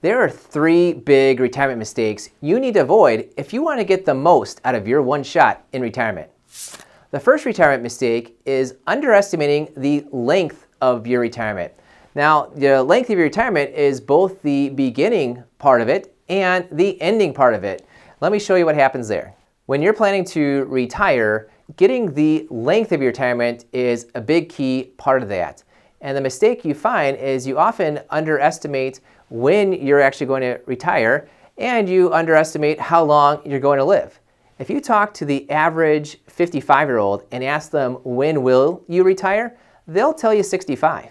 There are three big retirement mistakes you need to avoid if you want to get the most out of your one shot in retirement. The first retirement mistake is underestimating the length of your retirement. Now, the length of your retirement is both the beginning part of it and the ending part of it. Let me show you what happens there. When you're planning to retire, getting the length of your retirement is a big key part of that. And the mistake you find is you often underestimate when you're actually going to retire, and you underestimate how long you're going to live. If you talk to the average 55-year-old and ask them when will you retire, they'll tell you 65.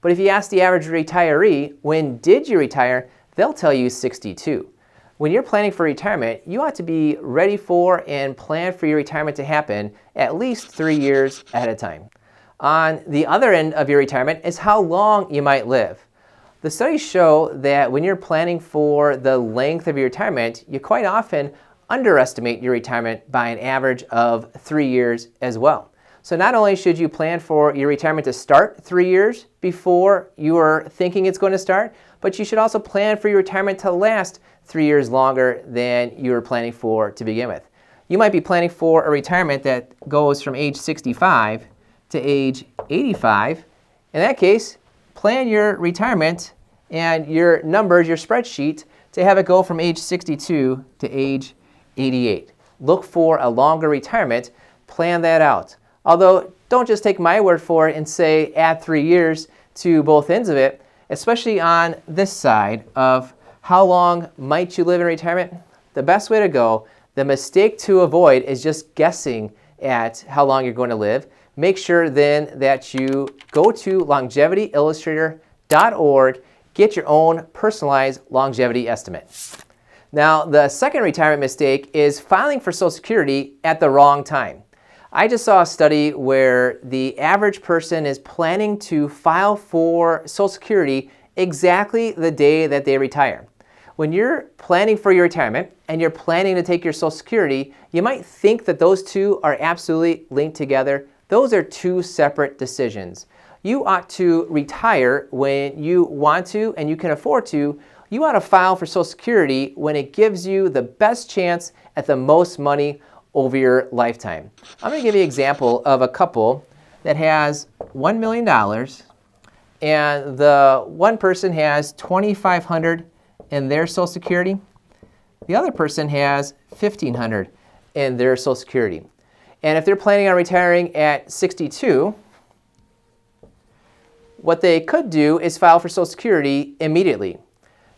But if you ask the average retiree when did you retire, they'll tell you 62. When you're planning for retirement, you ought to be ready for and plan for your retirement to happen at least 3 years ahead of time. On the other end of your retirement is how long you might live. The studies show that when you're planning for the length of your retirement, you quite often underestimate your retirement by an average of 3 years as well. So not only should you plan for your retirement to start 3 years before you are thinking it's going to start, but you should also plan for your retirement to last 3 years longer than you were planning for to begin with. You might be planning for a retirement that goes from age 65 to age 85. In that case, plan your retirement and your numbers, your spreadsheet, to have it go from age 62 to age 88. Look for a longer retirement. Plan that out. Although, don't just take my word for it and say add 3 years to both ends of it, especially on this side of how long might you live in retirement. The best way to go, the mistake to avoid, is just guessing at how long you're going to live. Make sure then that you go to longevityillustrator.org, get your own personalized longevity estimate. Now, the second retirement mistake is filing for Social Security at the wrong time. I just saw a study where the average person is planning to file for Social Security exactly the day that they retire. When you're planning for your retirement and you're planning to take your Social Security, you might think that those two are absolutely linked together. Those are two separate decisions. You ought to retire when you want to and you can afford to. You ought to file for Social Security when it gives you the best chance at the most money over your lifetime. I'm going to give you an example of a couple that has $1 million and the one person has $2,500 in their Social Security. The other person has $1,500 in their Social Security. And if they're planning on retiring at 62, what they could do is file for Social Security immediately.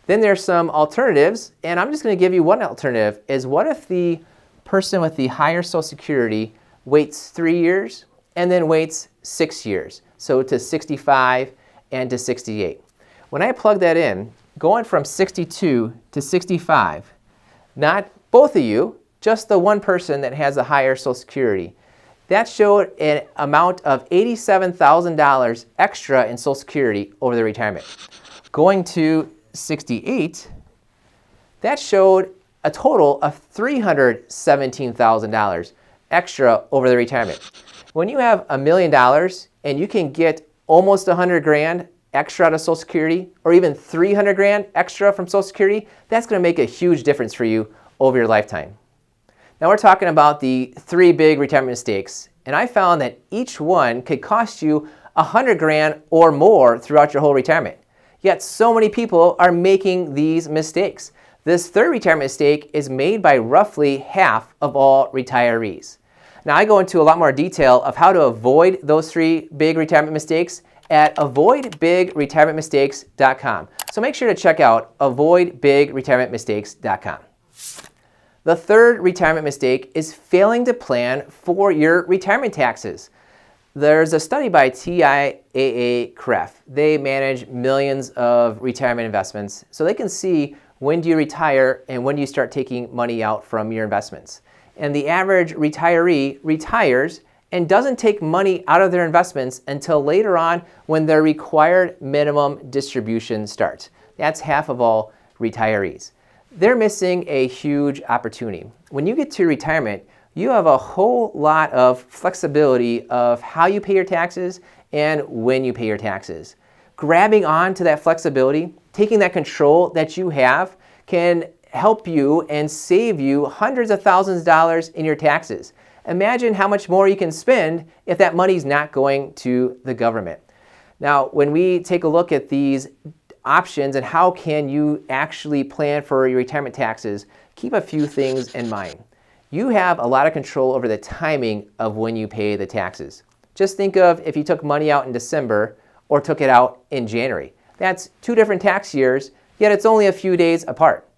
Then there's some alternatives, and I'm just going to give you one alternative, is what if the person with the higher Social Security waits 3 years and then waits 6 years, so to 65 and to 68. When I plug that in, going from 62 to 65, not both of you, just the one person that has a higher Social Security, that showed an amount of $87,000 extra in Social Security over the retirement. Going to 68, that showed a total of $317,000 extra over the retirement. When you have $1 million and you can get almost $100,000 extra out of Social Security, or even $300,000 extra from Social Security, that's going to make a huge difference for you over your lifetime. Now we're talking about the three big retirement mistakes, and I found that each one could cost you $100,000 or more throughout your whole retirement. Yet so many people are making these mistakes. This third retirement mistake is made by roughly half of all retirees. Now I go into a lot more detail of how to avoid those three big retirement mistakes at avoidbigretirementmistakes.com. So make sure to check out avoidbigretirementmistakes.com. The third retirement mistake is failing to plan for your retirement taxes. There's a study by TIAA-CREF. They manage millions of retirement investments, so they can see when do you retire and when do you start taking money out from your investments. And the average retiree retires and doesn't take money out of their investments until later on when their required minimum distribution starts. That's half of all retirees. They're missing a huge opportunity. When you get to retirement, you have a whole lot of flexibility of how you pay your taxes and when you pay your taxes. Grabbing on to that flexibility taking that control that you have can help you and save you hundreds of thousands of dollars in your taxes. Imagine how much more you can spend if that money's not going to the government. Now, when we take a look at these options and how can you actually plan for your retirement taxes, keep a few things in mind. You have a lot of control over the timing of when you pay the taxes. Just think of if you took money out in December or took it out in January. That's 2 different tax years, yet it's only a few days apart.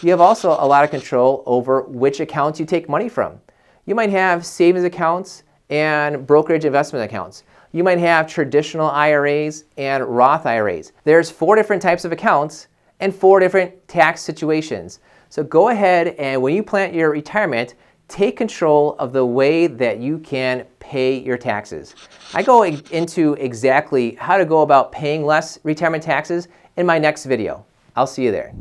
You have also a lot of control over which accounts you take money from. You might have savings accounts and brokerage investment accounts. You might have traditional IRAs and Roth IRAs. There's 4 different types of accounts and 4 different tax situations. So go ahead and when you plan your retirement, take control of the way that you can pay your taxes. I go into exactly how to go about paying less retirement taxes in my next video. I'll see you there.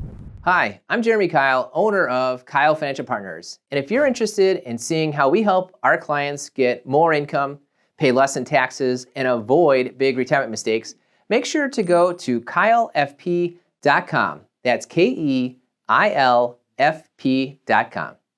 Hi, I'm Jeremy Keil, owner of Keil Financial Partners. And if you're interested in seeing how we help our clients get more income, pay less in taxes, and avoid big retirement mistakes, make sure to go to keilfp.com. That's KEILFP.com.